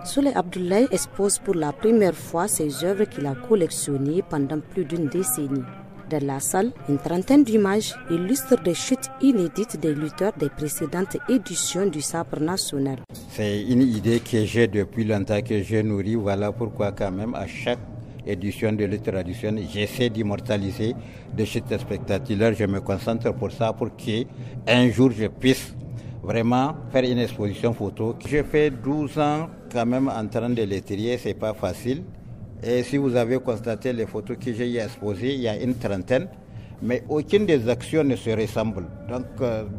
Souley Abdoulaye expose pour la première fois ses œuvres qu'il a collectionnées pendant plus d'une décennie. Dans la salle, une trentaine d'images illustrent des chutes inédites des lutteurs des précédentes éditions du sabre national. C'est une idée que j'ai depuis longtemps, que j'ai nourrie. Voilà pourquoi quand même à chaque édition de lutte traditionnelle, j'essaie d'immortaliser des chutes spectaculaires. Je me concentre pour ça, pour qu'un jour je puisse vraiment faire une exposition photo. J'ai fait 12 ans quand même en train de les trier, c'est pas facile. Et si vous avez constaté les photos que j'ai exposées, il y a une trentaine, mais aucune des actions ne se ressemble. Donc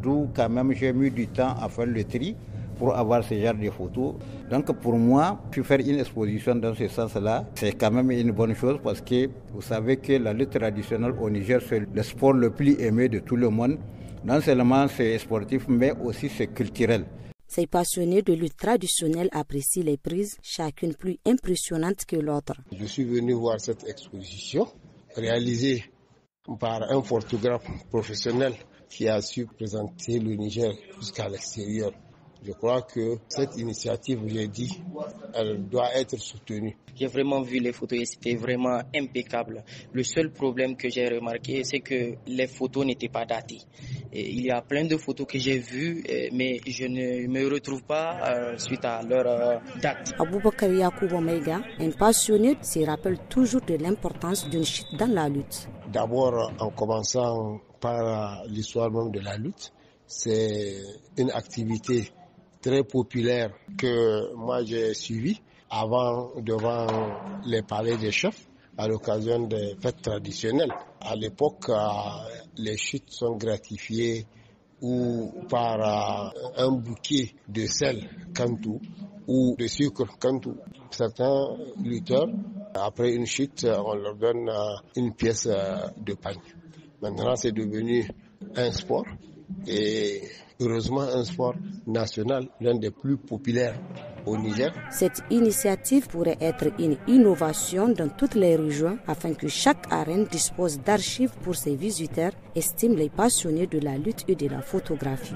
d'où quand même j'ai mis du temps à faire le tri pour avoir ce genre de photos. Donc pour moi, faire une exposition dans ce sens-là, c'est quand même une bonne chose parce que vous savez que la lutte traditionnelle au Niger, c'est le sport le plus aimé de tout le monde. Non seulement c'est sportif, mais aussi c'est culturel. Ces passionnés de lutte traditionnelle apprécient les prises, chacune plus impressionnante que l'autre. Je suis venu voir cette exposition réalisée par un photographe professionnel qui a su présenter le Niger jusqu'à l'extérieur. Je crois que cette initiative, j'ai dit, elle doit être soutenue. J'ai vraiment vu les photos et c'était vraiment impeccable. Le seul problème que j'ai remarqué, c'est que les photos n'étaient pas datées. Et il y a plein de photos que j'ai vues, mais je ne me retrouve pas suite à leur date. Aboubakar Yakubo Maïga, un passionné, se rappelle toujours de l'importance d'une chute dans la lutte. D'abord, en commençant par l'histoire même de la lutte, c'est une activité très populaire que moi j'ai suivi avant devant les palais des chefs à l'occasion des fêtes traditionnelles. À l'époque, les chutes sont gratifiées ou par un bouquet de sel kantou ou de sucre kantou. Certains lutteurs, après une chute, on leur donne une pièce de pagne. Maintenant, c'est devenu un sport et heureusement un sport national, l'un des plus populaires au Niger. Cette initiative pourrait être une innovation dans toutes les régions afin que chaque arène dispose d'archives pour ses visiteurs, estiment les passionnés de la lutte et de la photographie.